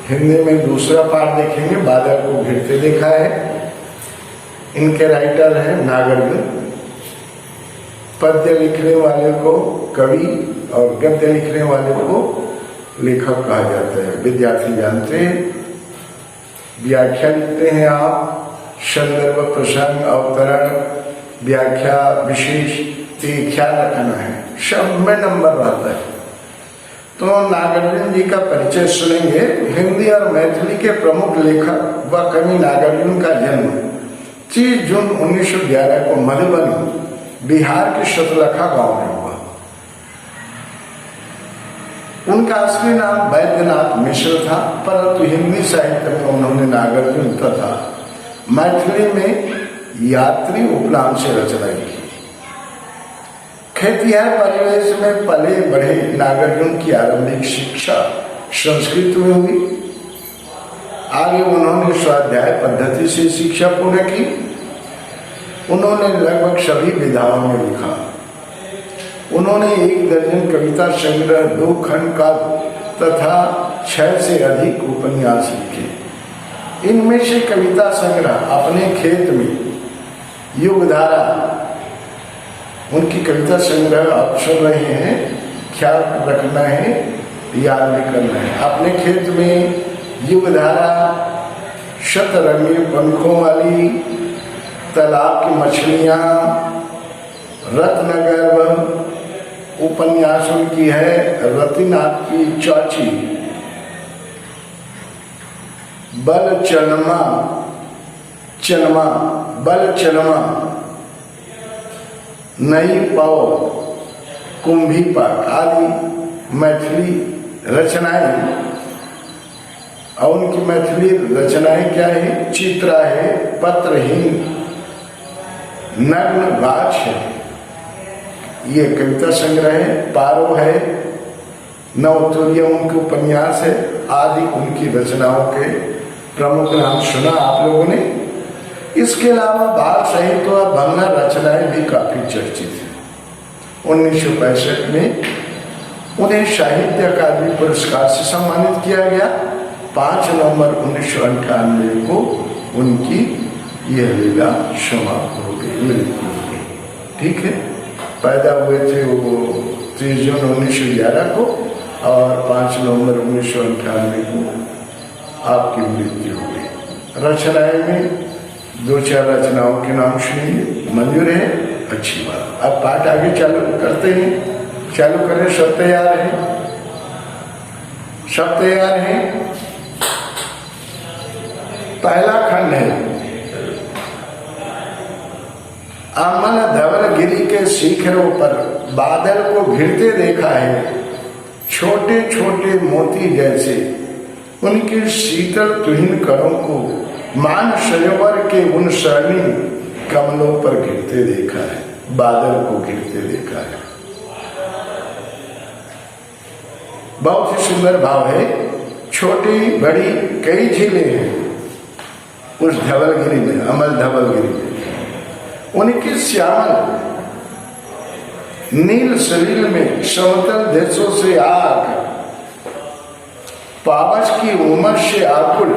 हिंदी में दूसरा पार्ट देखेंगे, बादल को घिरते देखा है। इनके राइटर हैं नागार्जुन। पद्य लिखने वाले को कवि और गद्य लिखने वाले को लेखक कहा जाता है। विद्यार्थी जानते हैं। व्याख्या लिखते हैं आप, संदर्भ, प्रसंग, अवतरण, व्याख्या, विशेष, तो ख्याल रखना है, सब में नंबर रहता है। तो नागार्जुन जी का परिचय सुनेंगे। हिंदी और मैथिली के प्रमुख लेखक व कवि नागार्जुन का जन्म 30 जून 1911 को मधुबनी, बिहार के शतलखा गांव में हुआ। उनका असली नाम वैद्यनाथ मिश्र था, परंतु हिंदी साहित्य में उन्होंने नागार्जुन तथा मैथिली में यात्री उपनाम से रचना की। खेतिहर परिवेश में पले बढ़े नागार्जुन की आरंभिक शिक्षा संस्कृत में हुई। आगे उन्होंने स्वाध्याय पद्धति से शिक्षा पूर्ण की। उन्होंने लगभग सभी विधाओं में लिखा। उन्होंने 1 दर्जन कविता संग्रह, 2 खंड काव्य तथा 6 से अधिक उपन्यास लिखे। इनमें से कविता संग्रह अपने खेत में युगधारा, उनकी कविता संग्रह आप सुन रहे हैं, ख्याल रखना है, याद भी करना है। अपने खेत में युगधारा, शतरंगी पंखों वाली, तालाब की मछलियाँ, रत्नगर्भ उपन्यास उनकी है, रतिनाथ की चाची, बल चनमा, बल चनमा, नई पाओ, कुंभी पाक आदि मैथिली रचनाएं। और उनकी मैथिली रचनाएं क्या है? चित्रा है, पत्रहीन, नग्न गाछ है, ये कविता संग्रह है। पारो है, नवतुरिया उनके उपन्यास है आदि उनकी रचनाओं के प्रमुख नाम सुना आप लोगों ने। इसके अलावा बाल साहित्य व भंगा रचनाएं भी काफी चर्चित हैं। 1965 में उन्हें साहित्य अकादमी पुरस्कार से सम्मानित किया गया। 5 नवंबर 1998 को उनकी यह लीला समाप्त हो गई, मृत्यु हो गई। ठीक है, पैदा हुए थे वो 30 जून 1911 को और 5 नवंबर 1998 को आपकी मृत्यु हो गई। रचनाएं में 2-4 रचनाओं के नाम सुनिए, मंजूर है? अच्छी बात। अब पाठ आगे चालू करते हैं, चालू करें। सब तैयार है? सब तैयार है? पहला खंड है, अमल धवलगिरी के शिखरों पर बादल को घिरते देखा है, छोटे छोटे मोती जैसे उनके शीतल तुहिन करों को मान सरोवर के उन स्वर्णिम कमलों पर घिरते देखा है, बादल को घिरते देखा है। बहुत ही सुंदर भाव है। छोटी बड़ी कई झीलें हैं उस धवलगिरी में, अमल धवलगिरी में। उनकी श्यामल नील शरीर में समतल देशों से आग, पावस की उमस से आकुल,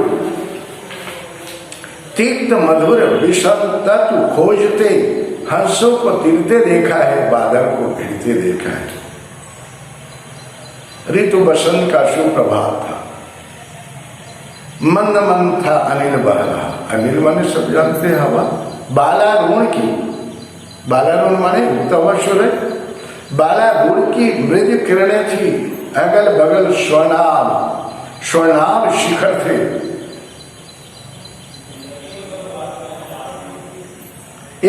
तीक्त मधुर विषम तत्व खोजते हंसों को तिलते देखा है, बादल को घिरते देखा है। ऋतु बसंत का सुप्रभात था। मंद मंद था अनिल बह रहा। अनिल माने सब जानते हैं हवा। बालारुण की, बालारुण माने उगता हुआ सूरज, बालारुण की मृदु किरणें थी। अगल बगल स्वर्णाभ शिखर थे।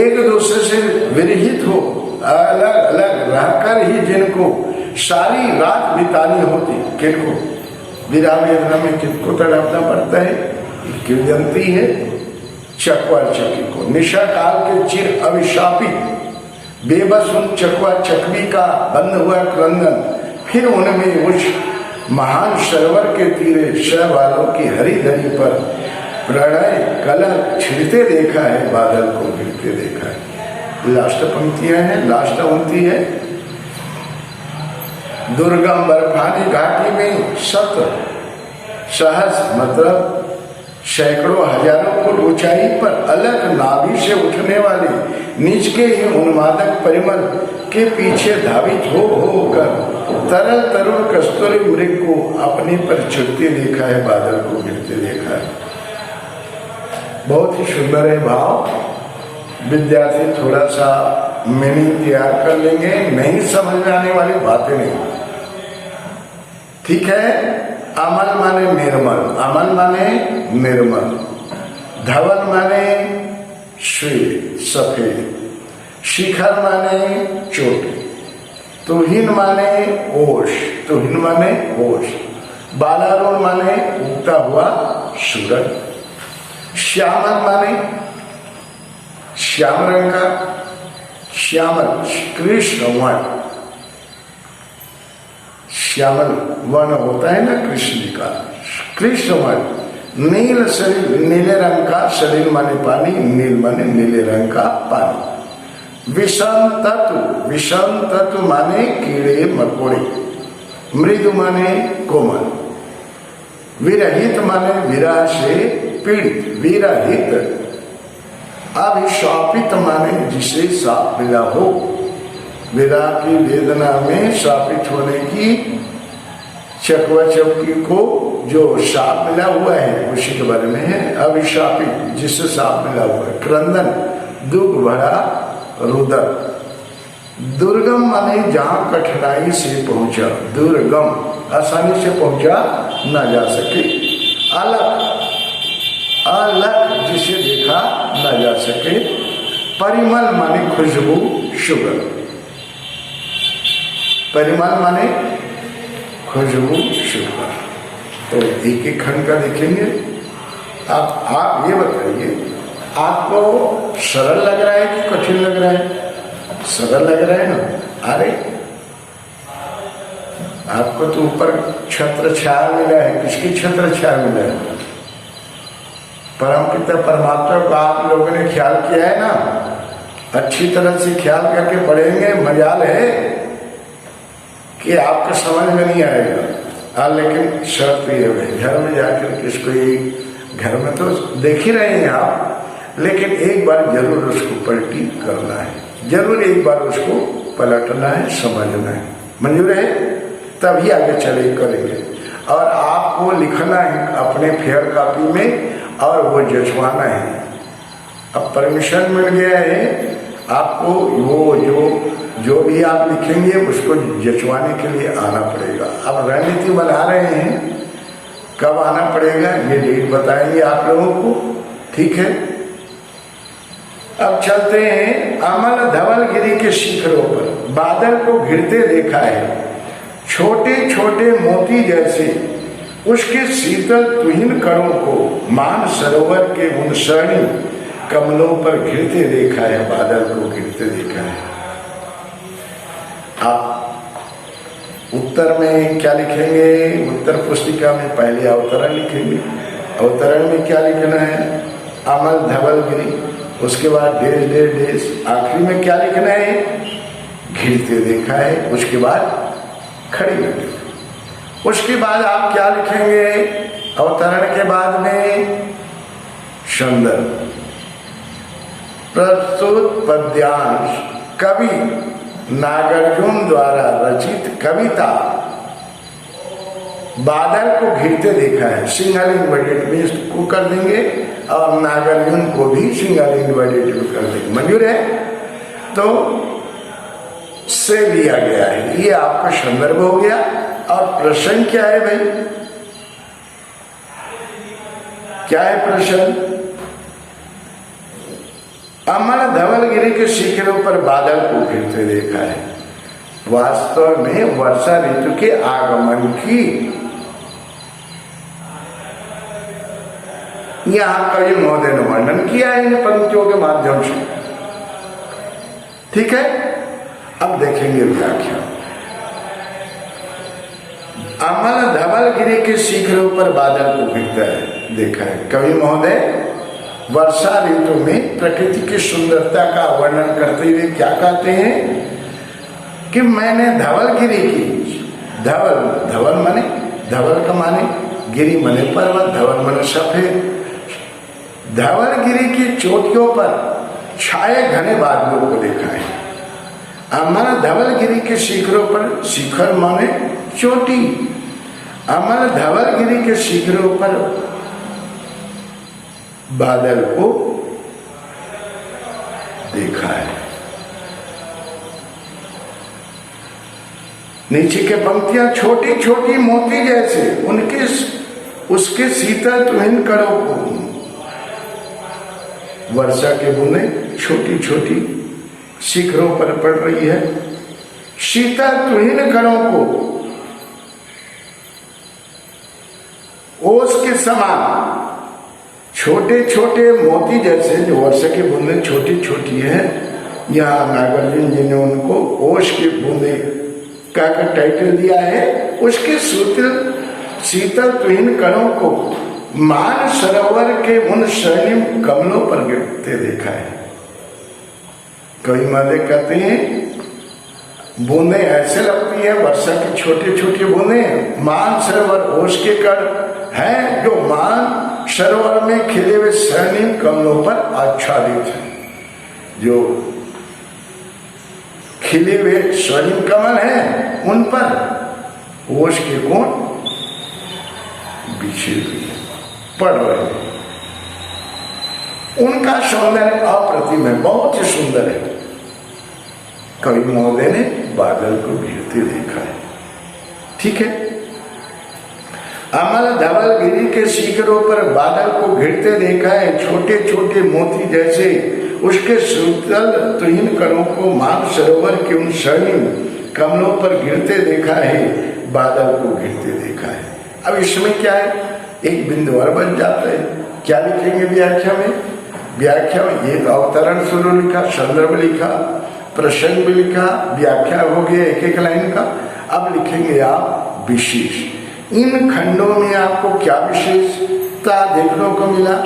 एक दूसरे से विरहित हो, अलग अलग रहकर ही जिनको सारी रात बितानी होती, किनको विराम वेदना में किनको तड़पना पड़ता है, क्यों जानती है? चकवा चकी को। निशा काल के चिर अभिशापित बेबस उन चकवा चकवी का बंद हुआ क्रंदन, फिर उनमें उस महान सरोवर के तीरे शह वालों की हरी धरी पर प्रणय कलह छिड़ते देखा है, बादल को गिरते देखा है। लास्ट पंक्तियां हैं, लास्ट पंक्ति है, दुर्गम बर्फानी घाटी में सहस्र मतलब सैकड़ों हजारों फुट ऊंचाई पर अलग नाभि से उठने वाले नीच के ही उन्मादक परिमल के पीछे धावित होकर तरल तरुण कस्तूरी मृग को अपने पर चढ़ते देखा है, बादल को गिरते देखा है। बहुत ही सुंदर है भाव। विद्यार्थी थोड़ा सा मीनिंग तैयार कर लेंगे, नहीं समझ में आने वाली बातें नहीं। ठीक है। अमल माने निर्मल, अमल माने निर्मल, धवल माने श्वेत सफेद, शिखर माने चोटी, तुहिन माने ओष, तुहिन माने ओष, बालारोण माने उगता हुआ सूरज, श्यामल माने श्याम रंग का, श्यामल कृष्ण वर्ण, श्यामल वर्ण होता है ना कृष्ण का, कृष्ण वर्ण। नील शरीर, नीले रंग का शरीर माने पानी, नील माने नीले रंग का पानी। विषम तत्व, विषम तत्व माने कीड़े मकोड़े, मृदु माने कोमल, विरहित माने विरह से पीड़ित, विरहित। अभिशापित माने जिसे साप मिला हो, विरह की वेदना में शापित होने की चकवा चौकी को जो साप मिला हुआ है उसी के बारे में है। अभिशापित जिससे साप मिला हुआ है। क्रंदन दुख भरा रुदन, दुर्गम माने जहां कठिनाई से पहुंचा, दुर्गम आसानी से पहुंचा ना जा सके। अलग, अलग जिसे देखा ना जा सके। परिमल माने खुशबू, सुगंध, परिमल माने खुशबू सुगंध। तो एक एक खंड का देखेंगे। आप ये बताइए, आपको सरल लग रहा है कि कठिन लग रहा है? सरल लग रहा है ना। अरे आपको तो ऊपर छत्र छाया मिला है, किसकी छत्र छाया मिला है? परमपिता परमात्मा को आप लोगों ने ख्याल किया है ना। अच्छी तरह से ख्याल करके पढ़ेंगे, मजाल है कि आपको समझ में नहीं आएगा। लेकिन शर्त ये है, घर में जाकर किसको, घर में तो देख ही रहे हैं आप, लेकिन एक बार जरूर उसको पलटी करना है, जरूर एक बार उसको पलटना है, समझना है। मंजूर है? तभी आगे चले करेंगे। और आपको लिखना है अपने फेयर कॉपी में, और वो जजवाना है। अब परमिशन मिल गया है आपको, वो जो भी आप लिखेंगे उसको जचवाने के लिए आना पड़ेगा। अब रणनीति बना रहे हैं, कब आना पड़ेगा ये डेट बताएंगे आप लोगों को। ठीक है। अब चलते हैं। अमल धवलगिरी के शिखरों पर बादल को घिरते देखा है, छोटे छोटे मोती जैसे उसके शीतल तुहिन कणों को मान सरोवर के उन स्वर्णिम कमलों पर घिरते देखा है, बादल को घिरते देखा है। आप उत्तर में क्या लिखेंगे? उत्तर पुस्तिका में पहले अवतरण लिखेंगे। अवतरण में क्या लिखना है? अमल धवलगिरी, उसके बाद डेस डेस डेस, आखिरी में क्या लिखना है? घिरते देखा है, उसके बाद खड़ी घटी। उसके बाद आप क्या लिखेंगे? अवतरण के बाद में संदर्भ, प्रस्तुत पद्यांश, कवि नागार्जुन द्वारा रचित कविता बादल को घिरते देखा है। सिंगल इन्वर्टेड में इसको कर देंगे और नागार्जुन को भी सिंगल इन्वर्टेड में कर देंगे। मंजूर है? तो से लिया गया है, ये आपका संदर्भ हो गया। और प्रश्न क्या है भाई? क्या है प्रश्न? अमल धवलगिरी के शिखरों पर बादल को घिरते देखा है, वास्तव में वर्षा ऋतु के आगमन की यहां कवि महोदय ने वर्णन किया है इन पंक्तियों के माध्यम से। ठीक है। अब देखेंगे व्याख्या। अमल धवलगिरी के शिखरों पर बादल को घिरता है देखा है, कवि महोदय वर्षा ऋतु में प्रकृति की सुंदरता का वर्णन करते हुए क्या कहते हैं कि मैंने धवलगिरी की, धवल, धवल माने, धवल का माने गिरी मने पर्वत, धवल मन सफेद। धवलगिरी की चोटियों पर छाए घने बादलों को देखा है। अमर धवलगिरी के शिखरों पर, शिखर माने चोटी, अमर धवलगिरी के शिखरों पर बादल को देखा है। नीचे के पंक्तियां छोटी छोटी मोती जैसे, उनके उसके शीतल तुहिन कणों को, वर्षा के बूंदे छोटी छोटी शिखरों पर पड़ रही है। शीतल तुहिन कणों को ओस के समान, छोटे छोटे मोती जैसे, जो वर्षा की बूंदें छोटी छोटी है। यहाँ नागार्जुन जी ने उनको ओस की बूंदे का टाइटल दिया है। उसके शीतल तुहिन कणों को मान सरोवर के उन स्वर्णिम कमलों पर गिरते देखा है। कई माले कहते हैं बूंदे ऐसे लगती है, वर्षा की छोटी छोटी बूंदे मान सरोवर ओस के कण हैं, जो मान सरोवर में खिले हुए स्वर्णिम कमलों पर आच्छादित है। जो खिले हुए स्वर्णिम कमल हैं, उन पर ओस के कोण बिछे हुए पड़ रहे हैं। उनका सौंदर्य अप्रतिम है, बहुत ही सुंदर है। कवि महोदय ने बादल को गिरते देखा है। ठीक है, अमल धवलगिरी के शिखरों पर बादल को गिरते देखा है, छोटे छोटे मोती जैसे। उसके शीतल तुहिन कणों को मान सरोवर के उन स्वर्णिम कमलों पर गिरते देखा है, बादल को गिरते देखा है। अब इसमें क्या है, एक बिंदु और बन जाता है। क्या लिखेंगे व्याख्या में? व्याख्या में ये अवतरण शुरू लिखा, संदर्भ लिखा, प्रसंग भी लिखा, व्याख्या हो गया एक एक लाइन का। अब लिखेंगे आप विशेष। इन खंडों में आपको क्या विशेषता देखने को मिला?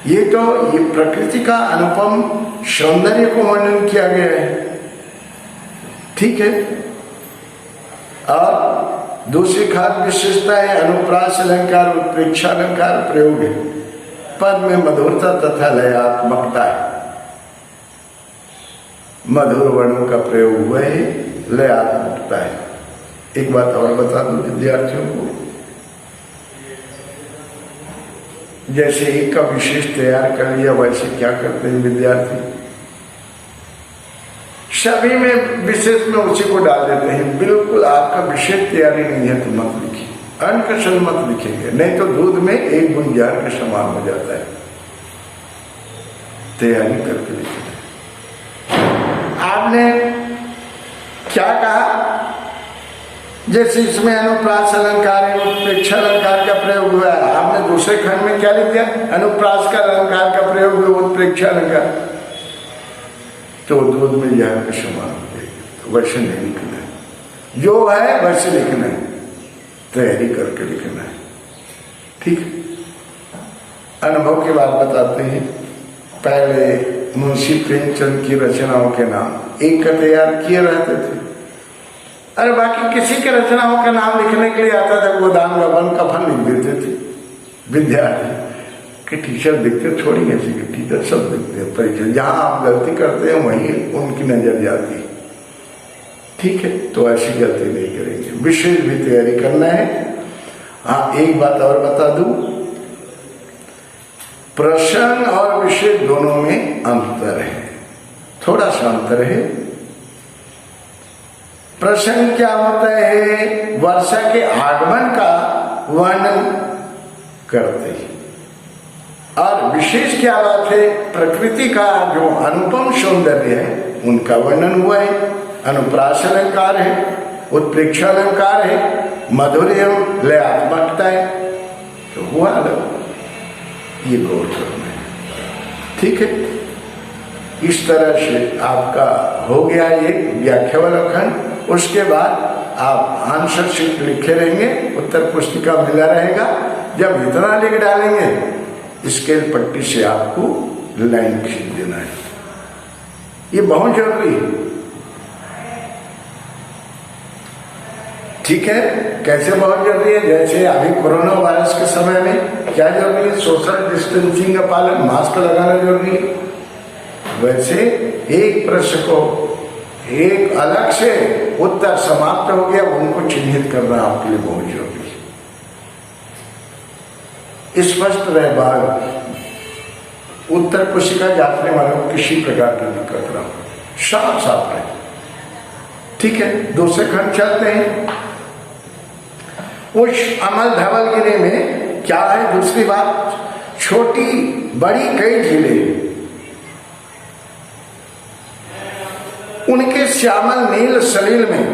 ये तो ये प्रकृति का अनुपम सौंदर्य को वर्णन किया गया है। ठीक है, और दूसरी खास विशेषता है अनुप्रास अलंकार, उत्प्रेक्षा अलंकार प्रयोग है। पद में मधुरता तथा लयात्मकता है। मधुर वर्णों का प्रयोग हुआ है, लयात्मकता है। एक बात और बता दूं विद्यार्थियों को, जैसे एक का विशेष तैयार कर लिया, वैसे क्या करते हैं विद्यार्थी, सभी में विशेष में उसी को डाल देते हैं। बिल्कुल आपका विशेष तैयारी नहीं है तो मत लिखिए, अनकशन मत लिखेंगे, नहीं तो दूध में एक बूंद जहर के समान हो जाता है। तैयारी करके लिखिए। आपने क्या कहा? जैसे इसमें अनुप्रास अलंकार है, उत्प्रेक्षा अलंकार का प्रयोग हुआ है। आपने दूसरे खंड में क्या लिख दिया? अनुप्रास का अलंकार का प्रयोग हुआ, उत्प्रेक्षा अलंकार, तो दूध में जहर के समान हो जाएगा। तो वैसे नहीं लिखना है, जो है वैसे लिखना है, तैयारी करके लिखना है। ठीक। अनुभव की बात बताते हैं। पहले मुंशी प्रेमचंद की रचनाओं के नाम एक का तैयार किए रहते थे, अरे बाकी किसी के रचनाओं का नाम लिखने के लिए आता था, गोदाम का वन का फन लिख देते थे विद्यार्थी कि टीचर दिखते थोड़ी ऐसी कि टीचर सब दिखते हैं। परीक्षा जहां आप गलती करते हैं वहीं उनकी नजर जाती है। ठीक है, तो ऐसी गलती नहीं करेंगे, विशेष भी तैयारी करना है। हाँ, एक बात और बता दूं, प्रसंग और विशेष दोनों में अंतर है, थोड़ा सा अंतर है। प्रसंग क्या होता है? वर्षा के आगमन का वर्णन करते हैं, और विशेष क्या बात है? प्रकृति का जो अनुपम सौंदर्य है उनका वर्णन हुआ है। अनुप्रास अलंकार है, उत्प्रेक्षा अलंकार है, मधुर्य लयात्मकता है, तो हुआ अलग, ये गौर करना है। ठीक है, इस तरह से आपका हो गया ये व्याख्या वाला खंड। उसके बाद आप आंसर शीट लिखे रहेंगे, उत्तर पुस्तिका मिला रहेगा। जब इतना लिख डालेंगे स्केल पट्टी से आपको लाइन खींच देना है, ये बहुत जरूरी है। ठीक है, कैसे बहुत जरूरी है? जैसे अभी कोरोना वायरस के समय में क्या जरूरी है? सोशल डिस्टेंसिंग का पालन, मास्क लगाना जरूरी है। वैसे एक प्रश्न को एक अलग से उत्तर समाप्त हो गया, उनको चिन्हित करना आपके लिए बहुत जरूरी है। स्पष्ट रहे बात, उत्तर कोशिका जांचने वालों को किसी प्रकार की दिक्कत ना हो, साफ साफ रहे। ठीक है, दूसरे खंड चलते हैं। उस अमल धवलगिरी में क्या है? दूसरी बात, छोटी बड़ी कई झीलें, उनके श्यामल नील सलील में,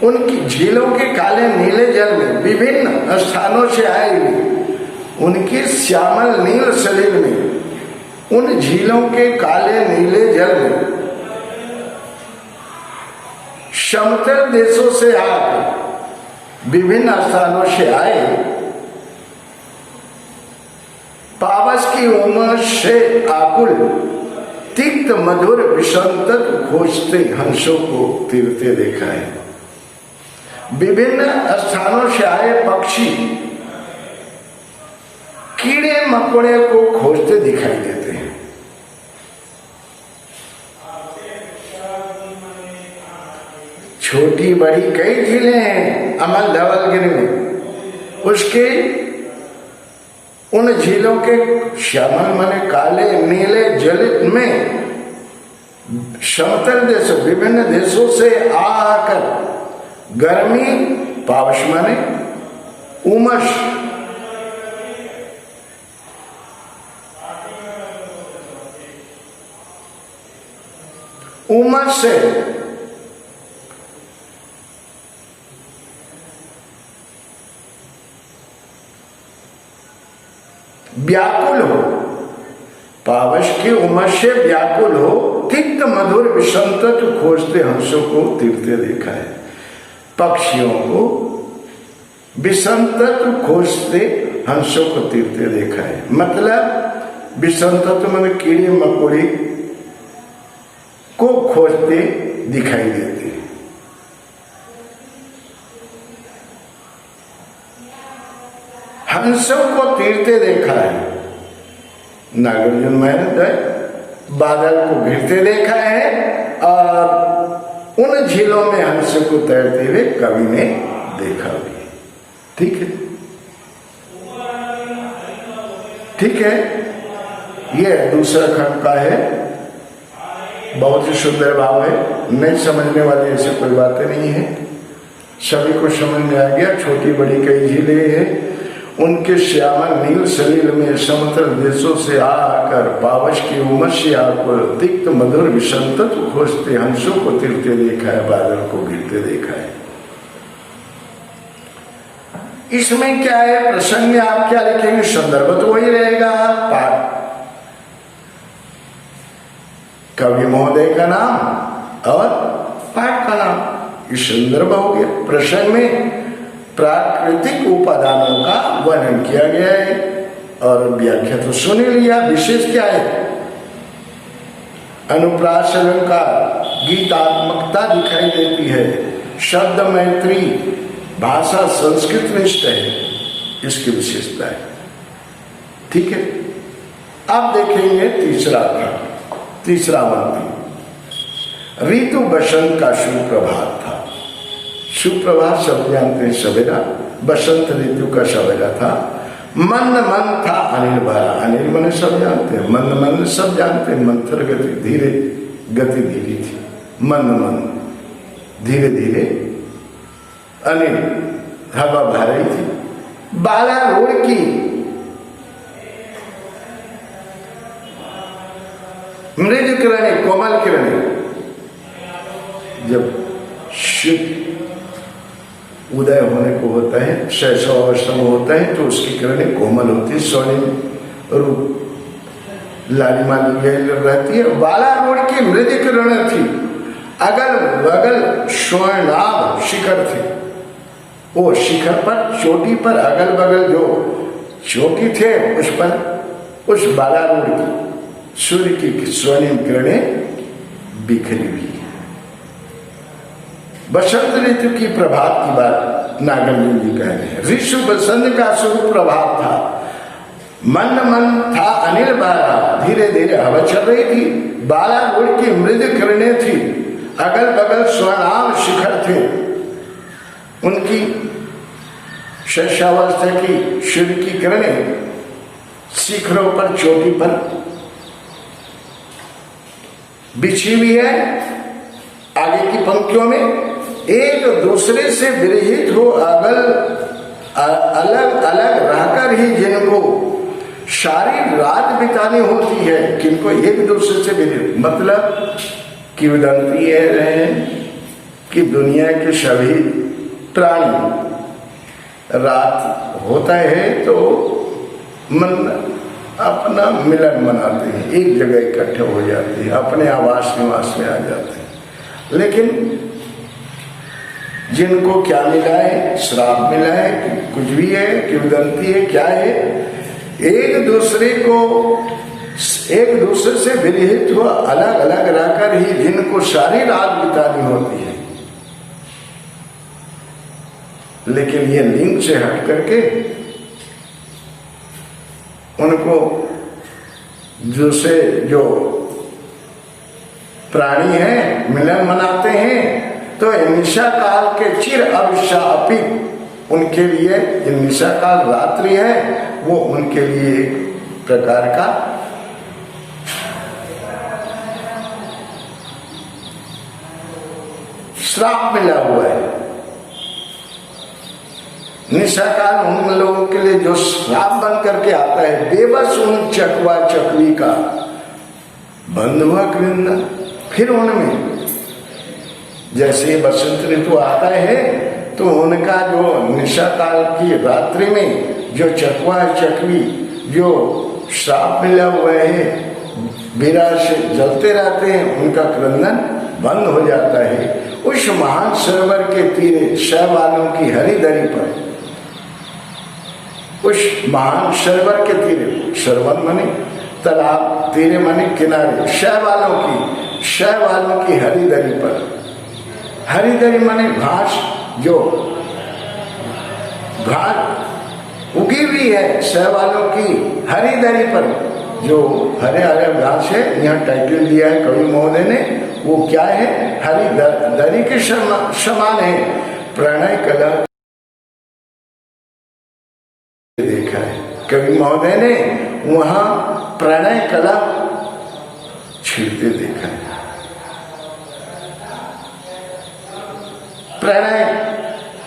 उनकी झीलों के काले नीले जल में, विभिन्न स्थानों से आए हुए उनके श्यामल नील सलील में, उन झीलों के काले नीले जल में समतल देशों से आकर विभिन्न स्थानों से आए पावस की उमस से आकुल तिक्त मधुर विसंतत खोजते हंसों को तीरते देखा है। विभिन्न स्थानों से आए पक्षी कीड़े मकोड़े को खोजते दिखाई देते हैं। छोटी बड़ी कई झीलें हैं अमल धवलगिरी में, उसके उन झीलों के श्यामल माने काले नीले जल में समतल देशों, विभिन्न देशों से आकर गर्मी, पावस माने उमस, उमस से व्याकुल हो, पावस की उमस से व्याकुल हो, तिक्त मधुर विसंतत खोजते हंसों को तीरते देखा है। पक्षियों को विसंतत खोजते हंसों को तीरते देखा है। मतलब विसंतत माने कीड़े मकोड़े को खोजते दिखाई देते हैं। हंसों को तीरते देखा है। नागार्जुन मेहनत बादल को घिरते देखा है और उन झीलों में हंस को तैरते हुए कवि ने देखा भी। ठीक है, ठीक है, यह दूसरा खंड का है। बहुत ही सुंदर भाव है, नहीं समझने वाली ऐसी कोई बातें नहीं है, सभी को समझ में आ गया। छोटी बड़ी कई झीलें हैं, उनके श्यामल नील सलील में समतल देशों से आकर पावस की उमस से आकर तिक्त मधुर विसंतत खोजते हंसों को तीरते देखा है, बादल को गिरते देखा है। इसमें क्या है? प्रसंग में आप क्या लिखेंगे? संदर्भ तो वही रहेगा, पाठ कवि महोदय का नाम और पाठ का नाम, ये संदर्भ हो गया। प्रसंग में प्राकृतिक उपादानों का वर्णन किया गया है और व्याख्या तो सुन लिया। विशेष क्या है? अनुप्रास अलंकार, गीतात्मकता दिखाई देती है, शब्द मैत्री, भाषा संस्कृत निष्ठ है, इसकी विशेषता है। ठीक है, अब देखेंगे तीसरा मंत्र। ऋतु बसंत का सुप्रभात था। सुप्रभात सब जानते हैं, सवेरा, बसंत ऋतु का सवेरा था। मंद मन था अनिल भरा, अनिल मन सब जानते हैं, मंद मन सब जानते हैं। मंथर गति धीरे, गति धीरे थी, मंद मन धीरे धीरे, अनिल हवा भर रही थी। बाला रोड की मृद किरणें, कोमल किरणें, जब शिव उदय होने को होता है, शैशव अवस्था में होता है, तो उसकी किरणें कोमल होती है, स्वर्णिम रूप लालिमा रहती है। बाला रोड की मृद किरणें थी, अगल बगल स्वर्णाभ शिखर थे। वो शिखर पर, चोटी पर अगल बगल जो चोटी थे, उस पर उस बाला रोड की सूर्य की स्वर्णिम किरणें बिखरी हुई। बसंत ऋतु की प्रभात की बात नागार्जुन जी कह रहे हैं। ऋषु बसंत का स्वरूप प्रभात था। मन मन था अनिल बारा, धीरे धीरे हवा चल रही थी। बाला गुड़ की मृद किरणें थी, अगल बगल स्वर्णाम शिखर थे। उनकी शैशवावस्था की सूर्य की किरणें शिखरों पर, चोटी पर बिछी हुई है। आगे की पंक्तियों में एक दूसरे से विरहित हो अलग अलग रहकर ही जिनको सारी रात बितानी होती है, किनको एक दूसरे से विरहित, मतलब किंवदंती है कि दुनिया के सभी प्राणी रात होता है तो मन अपना मिलन मनाते हैं, एक जगह इकट्ठे हो जाते हैं, अपने आवास निवास में आ जाते हैं। लेकिन जिनको क्या मिला है, श्राप मिला है, कुछ भी है, किंवदंती है, क्या है, एक दूसरे से विरहित हुआ अलग अलग रहकर ही जिनको सारी रात बितानी होती है। लेकिन ये लिंग से हट करके उनको जो प्राणी हैं मिलन मनाते हैं, तो निशा काल के चिर अविशापी उनके लिए निशा काल रात्रि है, वो उनके लिए एक प्रकार का श्राप मिला हुआ है। निशा काल उन लोगों के लिए जो श्राप बन करके आता है, बेबस उन चकवा चकवी का बंद हुआ कृंदन। फिर उनमें जैसे बसंत ऋतु आता है तो उनका जो निशा काल की रात्रि में जो चकवा चकवी जो श्राप मिला हुआ है, विरह से जलते रहते हैं, उनका क्रंदन बंद हो जाता है। उस महान सरोवर के तीरे शैवालों की हरिदरी पर, उस महान सरोवर के तीरे, सरोवर माने तालाब, तीरे माने किनारे, शैवालों की हरिदरी पर, हरिदरी माने घास, जो घास उगी हुई है शैवालों की हरिदरी पर, जो हरे हरे घास है, यहाँ टाइटल दिया है कवि महोदय ने, वो क्या है, हरिदरी के समान है। प्रणय कला देखा है कवि महोदय ने, वहां प्रणय कला छिड़ते देखा है। प्रणय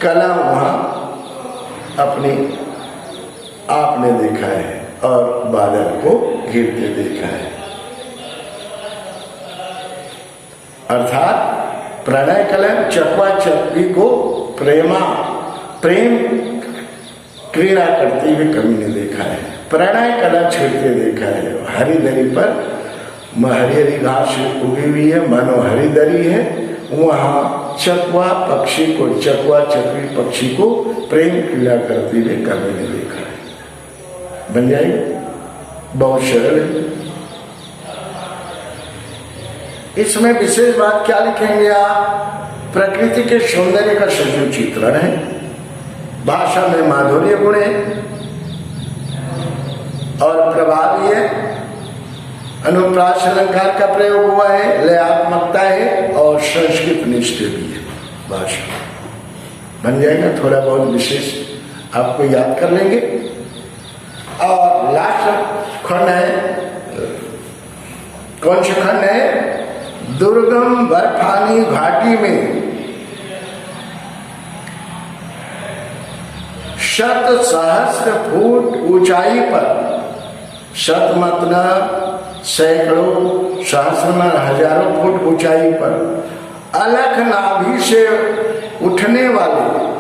कला वहां अपनी आपने देखा है और बादल को घिरते देखा है। अर्थात प्रणय कला चकवा चकवी को प्रेम क्रीड़ा करते हुए कवि ने देखा है। प्रणय कला छिड़ते देखा है। हरिदरी पर हरी हरी घास उगी हुई है, मानो हरिदरी है, वहां चकवा चकवी पक्षी को प्रेम क्रीड़ा करते हुए कवि ने देखा है। बन जाएगा, बहुत सरल है। इसमें विशेष बात क्या लिखेंगे आप, प्रकृति के सौंदर्य का सजीव चित्रण है, भाषा में माधुर्य गुण है और प्रभावी है, अनुप्रास अलंकार का प्रयोग हुआ है, लयात्मकता है और संस्कृत निष्ठ भी है भाषा। बन जाएगा, थोड़ा बहुत विशेष आपको याद कर लेंगे। और लास्ट खंड है, कौन सा खंड है, दुर्गम बर्फानी घाटी में शत सहस्र फुट ऊंचाई पर, शत मतलब सैकड़ों, सहस्र में हजारों फुट ऊंचाई पर, अलख नाभि से उठने वाले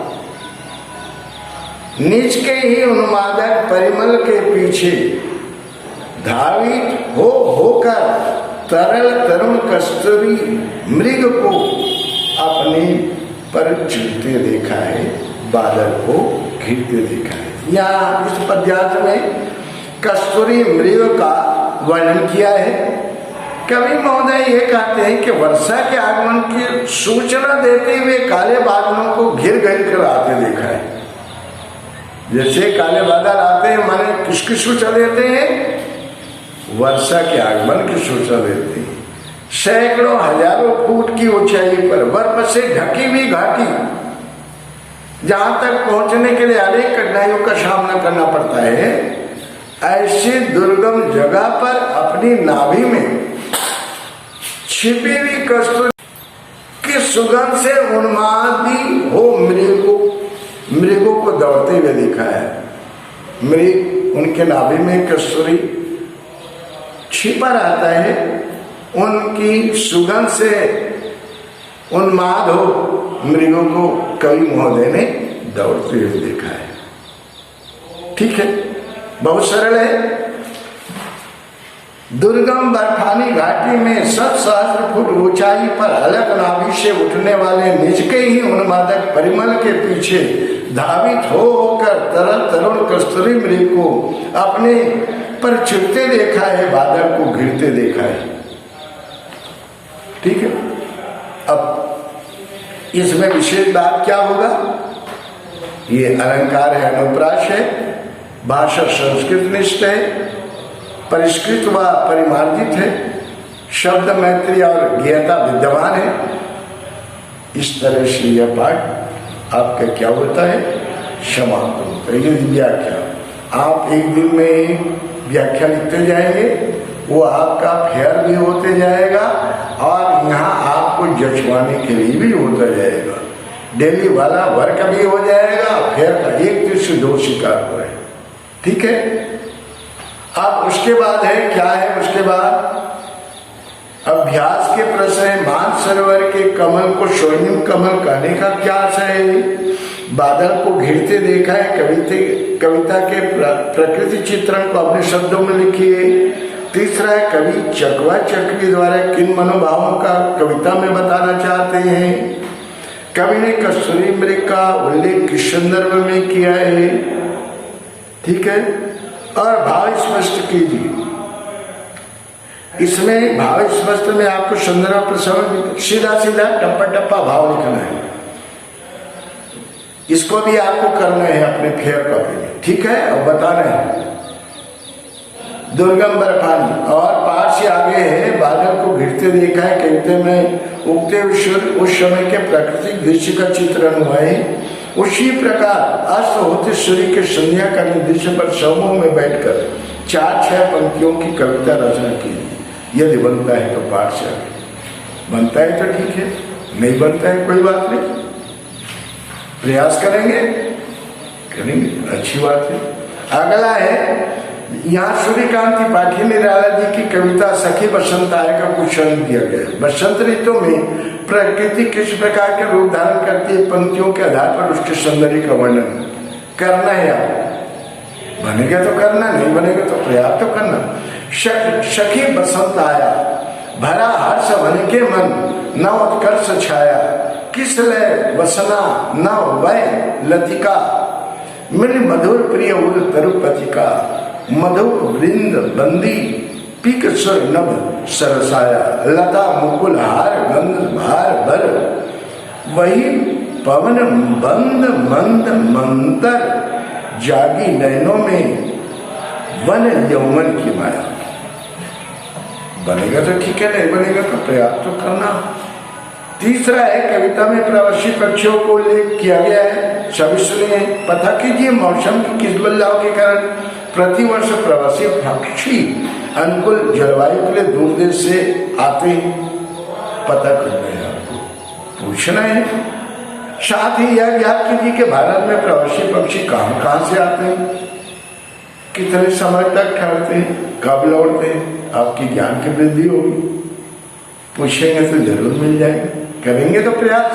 नीच के ही उन्मादक परिमल के पीछे धावित होकर तरल तरुण कस्तूरी मृग को अपने पर चलते देखा है, बादल को घिरते देखा है। यहाँ इस पद्यांश में कस्तूरी मृग का वर्णन किया है। कवि महोदय ये कहते हैं कि वर्षा के आगमन की सूचना देते हुए काले बादलों को घिर घिर कर आते देखा है। जैसे काले बादल आते हैं माने किसकी सूचना देते हैं? वर्षा के आगमन की सूचना देते हैं। सैकड़ों हजारों फुट की ऊंचाई पर बर्फ से ढकी हुई घाटी, जहां तक पहुंचने के लिए अनेक कठिनाइयों का सामना करना पड़ता है, ऐसी दुर्गम जगह पर अपनी नाभि में छिपी हुई कस्तूरी की सुगंध से उन्मादी हो मृगों को दौड़ते हुए देखा है। मृग उनके नाभि में कस्तूरी छिपा रहता है, उनकी सुगंध से उन्माद हो मृगों को कवि महोदय ने दौड़ते हुए देखा है। ठीक है, बहुत सरल है। दुर्गम बर्फानी घाटी में 7,000 फुट ऊंचाई पर अलग नाभि से उठने वाले निज के ही उन्मादक परिमल के पीछे धावित होकर तरुण कस्तूरी मृग को अपने पर छिपते देखा है, बादल को घिरते देखा है। ठीक है, अब इसमें विशेष बात क्या होगा? ये अलंकार है, अनुप्रास है, भाषा संस्कृत निष्ठ है, परिष्कृत व परिमार्जित है, शब्द मैत्री और ज्ञता विद्यमान है। इस तरह से यह पाठ आपका क्या होता है? समाप्त होता है। ये व्याख्या आप एक दिन में व्याख्या लिखते जाएंगे, वो आपका फेयर भी होते जाएगा और यहाँ आपको जचवाने के लिए भी होता जाएगा। डेली वाला वर्क भी हो जाएगा, फेयर का एक तीर से दो शिकार हो रहे। ठीक है, अब उसके बाद है क्या है? उसके बाद अभ्यास के प्रश्न है। मानसरोवर के कमल को स्वर्णिम कमल कहने का क्या अर्थ है? बादल को घिरते देखा है। कविता के प्रकृति चित्रण को अपने शब्दों में लिखिए। तीसरा है, कवि चकवा चकवी द्वारा किन मनोभावों का कविता में बताना चाहते हैं। कवि ने कस्तूरी मृग का उल्लेख किस संदर्भ में किया है। ठीक है, और भाव स्पष्ट कीजिए। इसमें भाव स्पष्ट में आपको संदर्भ प्रसंग सीधा सीधा टप्पा टप्पा भाव लिखना है। इसको भी आपको करना है अपने फेयर कॉपी में। ठीक है, और बताना है। दुर्गम बर्फानी और पार से आगे है, बादल को घिरते देखा है। कहते में उगते उस समय के प्राकृतिक दृश्य का चित्रण हुआ है। उसी प्रकार अस्त होते सूर्य के संध्या का दृश्य पर समूह में बैठकर 4-6 पंक्तियों की कविता रचना की। यदि बनता है तो पाठ से आगे, बनता है तो ठीक है, नहीं बनता है कोई बात नहीं, प्रयास करेंगे, अच्छी बात है। अगला है, यहाँ सूर्यकांत त्रिपाठी निराला जी की कविता सखी बसंत आए का कुछ दिया गया। बसंत ऋतु में प्रकृति किस प्रकार के रूप धारण करती है, पंक्तियों के आधार पर उसके सौंदर्य का वर्णन करना है। आप बनेगा तो करना, नहीं बनेगा तो प्रयास तो करना। सखी बसंत आया, भरा हर्ष भन के मन, न उत्कर्ष छाया, किस लय वसना न वय लतिका, मिल मधुर प्रिय उर तरुपतिका, मधु वृंद बंदी पीक स्वर नभ सरसाया, लता मुकुल हार गंध भार बर, वही पवन बंद मंद मंतर, जागी नैनों में वन यौवन की माया। बनेगा तो ठीक है, नहीं बनेगा तो प्रयास तो करना। तीसरा है, कविता में प्रवासी पक्षियों को उल्लेख किया गया है। सभी सुनिए, पता कीजिए मौसम की किस बदलाव के कारण प्रतिवर्ष प्रवासी पक्षी अनुकूल जलवायु के लिए दूर देश से आते हैं। पता करना है, आपको पूछना है। साथ ही यह ज्ञात कीजिए कि भारत में प्रवासी पक्षी कहाँ से आते हैं, कितने समय तक ठहरते हैं, कब लौटते हैं। आपकी ज्ञान की वृद्धि होगी। पूछेंगे तो जरूर मिल जाएगा, करेंगे तो प्रयास।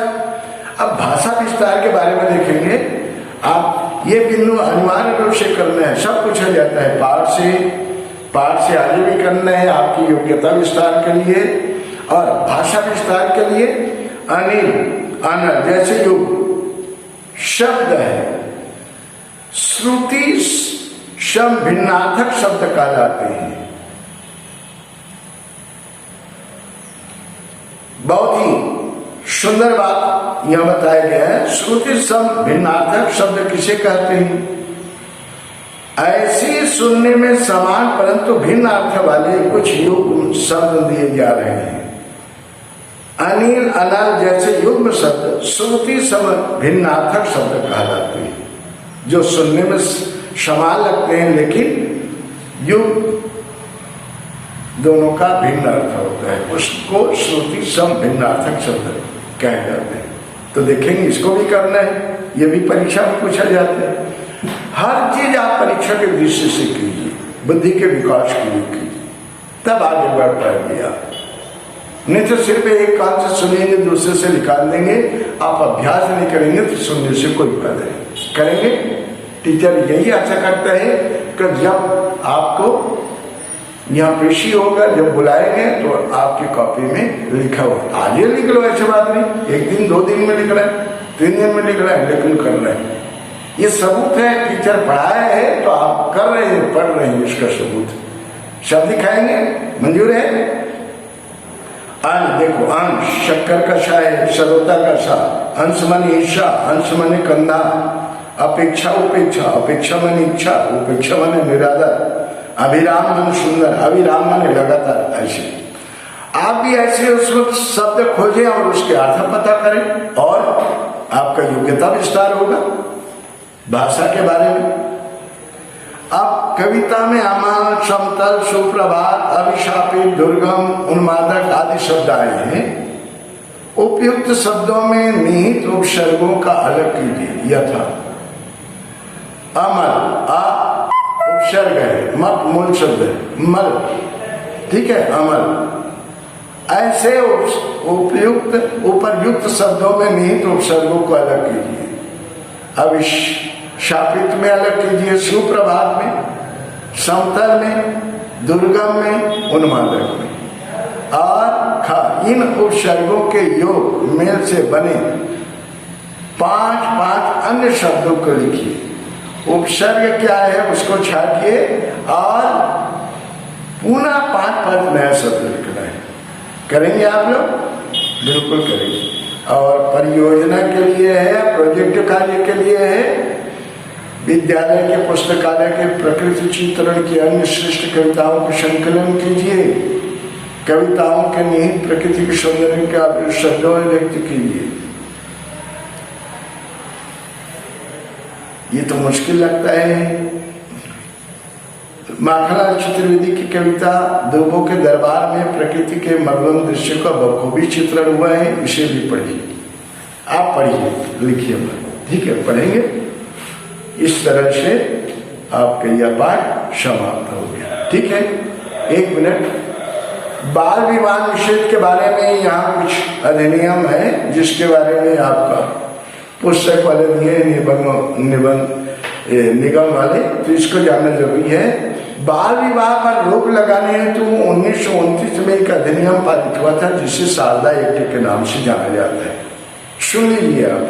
अब भाषा विस्तार के बारे में देखेंगे। आप ये बिंदु अनिवार्य रूप से करना है, सब कुछ हो जाता है। पाठ से आगे भी करना है आपकी योग्यता विस्तार के लिए और भाषा विस्तार के लिए। अनिल अनल जैसे जो शब्द है, श्रुति सम भिन्नार्थक शब्द कहलाते हैं। बहुत ही सुंदर बात यह बताया गया है। श्रुति शब्द भिन्नार्थक शब्द किसे कहते हैं? ऐसे सुनने में समान परंतु भिन्न अर्थ वाले कुछ युग्म शब्द दिए जा रहे हैं। अनिल अनल जैसे युग्म शब्द श्रुति शब्द भिन्नार्थक शब्द कहलाते हैं, जो सुनने में समान लगते हैं लेकिन युग दोनों का भिन्न अर्थ होता है, उसको श्रुति शब्द भिन्नार्थक शब्द कहे जाते हैं। तो देखेंगे, इसको भी करना है, ये भी परीक्षा में पूछा जाता है। हर चीज आप परीक्षा के दृष्टि से कीजिए, बुद्धि के विकास के लिए कीजिए, तब आगे बढ़ पाएंगे आप। नहीं तो सिर्फ एक कान से सुनेंगे दूसरे से निकाल देंगे, आप अभ्यास नहीं करेंगे तो सुनने से कोई फायदा नहीं। करेंगे, टीचर यही आशा करता है कि जब आपको यहाँ पेशी होगा, जब बुलाएंगे तो आपकी कॉपी में लिखा हो, आज ये लिख लो, ऐसी बात नहीं, एक दिन 2 दिन में लिख रहे हैं, 3 दिन में लिख रहे हैं, लेकिन कर रहे हैं। ये सबूत है, टीचर पढ़ाया है तो आप कर रहे हैं, पढ़ रहे हैं, इसका सबूत। शब्द दिखाएंगे, मंजूर है? देखो, अंश शक्कर का शा है, सरोता का सा, अंश माने ईर्षा, अंश माने कंधा, अपेक्षा उपेक्षा, अपेक्षा माने इच्छा, उपेक्षा माने निरादर, अभिराम माने सुंदर, अभिराम माने लगातार। ऐसे आप भी ऐसे उस वक्त शब्द खोजें और उसके अर्थ पता करें और आपका योग्यता विस्तार होगा भाषा के बारे में। अब कविता में अमल, समतल, सुप्रभात, अभिशापित, दुर्गम, उन्मादक आदि शब्द आए हैं। उपयुक्त शब्दों में निहित उपसर्गों का अलग कीजिए। यथा अमल, आ उपसर्ग है, मत मूल शब्द है, मल, ठीक है, अमल। ऐसे उपयुक्त उपर्युक्त शब्दों में निहित उपसर्गों को अलग कीजिए। अभिशापित में अलग कीजिए, सुप्रभात में, समतल में, दुर्गम में, उन्मादक में। और खा, इन उपसर्गों के योग मेल से बने 5 अन्य शब्दों को लिखिए। उपसर्ग क्या है उसको छाटिए और पुनः 5 नया शब्द लिखना है। करेंगे आप लोग? बिल्कुल करेंगे। और परियोजना के लिए है, प्रोजेक्ट कार्य के लिए है, विद्यालय के पुस्तकालय के प्रकृति चित्रण की अन्य श्रेष्ठ कविताओं को संकलन कीजिए। कविताओं के निहित प्रकृति के सौंदर्य का शब्दों में व्यक्त कीजिए। ये तो मुश्किल लगता है। माखनलाल चतुर्वेदी की कविता दुबों के दरबार में प्रकृति के मनोरम दृश्य का बखूबी चित्रण हुआ है, इसे भी पढ़िए। आप पढ़िए, लिखिए, ठीक है, पढ़ेंगे। इस तरह से आपका यह पाठ समाप्त हो गया, ठीक है। 1 मिनट। बाल विवाह निषेध के बारे में यहाँ कुछ अधिनियम है जिसके बारे में आपका पुस्तक वाले दिए, निगम वाले, तो इसको जानना जरूरी है। बाल विवाह पर रोक लगाने हेतु 1929 में एक अधिनियम पारित हुआ था जिसे शारदा एक्ट के नाम से जाना जाता है। सुन लीजिए आप।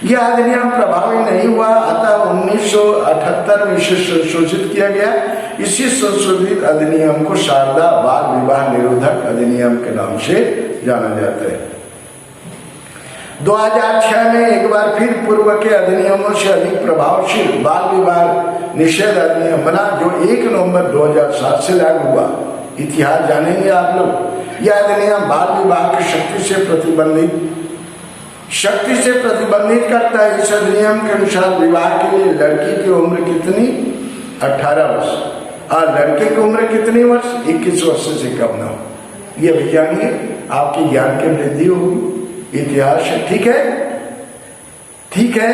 यह अधिनियम प्रभावी नहीं हुआ, अतः 1978 में इसे संशोधित किया गया। इसी संशोधित अधिनियम को शारदा बाल विवाह निरोधक अधिनियम के नाम से जाना जाता है। 2006 में एक बार फिर पूर्व के अधिनियमों से अधिक प्रभावशील बाल विवाह निषेध अधिनियम बना, जो 1 नवंबर 2007 से लागू हुआ। इतिहास जानेंगे आप लोग। यह अधिनियम बाल विवाह की शक्ति से प्रतिबंधित करता है। इस अधिनियम के अनुसार विवाह के लिए लड़की की उम्र कितनी? 18 वर्ष, और लड़के की उम्र कितनी वर्ष? 21 वर्ष से कम न हो। यह भी जानिए, आपकी ज्ञान की वृद्धि होगी। इतिहास है, ठीक है, ठीक है।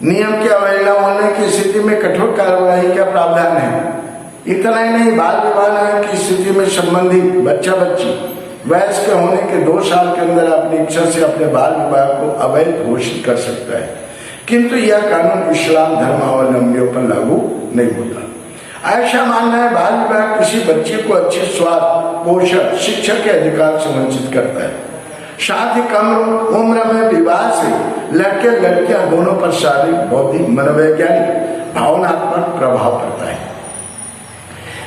नियम की अवहेलना होने की स्थिति में कठोर कार्रवाई का प्रावधान है। इतना ही नहीं, बाल विवाह की स्थिति में संबंधित बच्चा बच्ची वयस्क होने के 2 साल के अंदर अपनी इच्छा से अपने बाल विवाह को अवैध घोषित कर सकता है, किंतु यह कानून इस्लाम धर्मावलंबियों पर लागू नहीं होता। ऐसा मानना है बाल विवाह किसी बच्चे को अच्छे स्वास्थ्य, पोषण, शिक्षा के अधिकार से वंचित करता है। साथ ही कम उम्र में विवाह से लड़के लड़कियां दोनों पर शारीरिक, बौद्धिक, मनोवैज्ञानिक, भावनात्मक प्रभाव पड़ता है।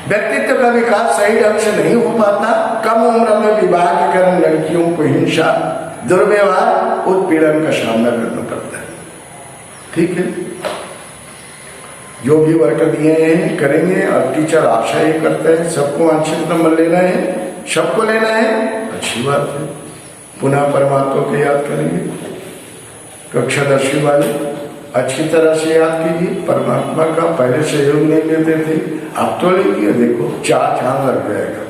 व्यक्तित्व का विकास सही ढंग से नहीं हो पाता, कम उम्र में विवाह के कारण लड़कियों को हिंसा, दुर्व्यवहार, उत्पीड़न का सामना करना पड़ता है। ठीक है, जो भी वर्क दिए हैं करेंगे, और टीचर आशा ये करते हैं सबको वांछित नंबर लेना है, सबको लेना है, अच्छी बात है। पुनः परमात्मा को याद करेंगे, कक्षा 10वीं वाले अच्छी तरह से याद कीजिए। परमात्मा का पहले सहयोग नहीं लेते थे, अब तो लीजिए, देखो 4 चांद लग जाएगा।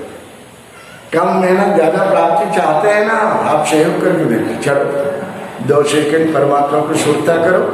कम मेहनत ज्यादा प्राप्ति चाहते हैं ना, आप सहयोग करके देखिए। चलो 2 सेकंड परमात्मा को सुनता करो।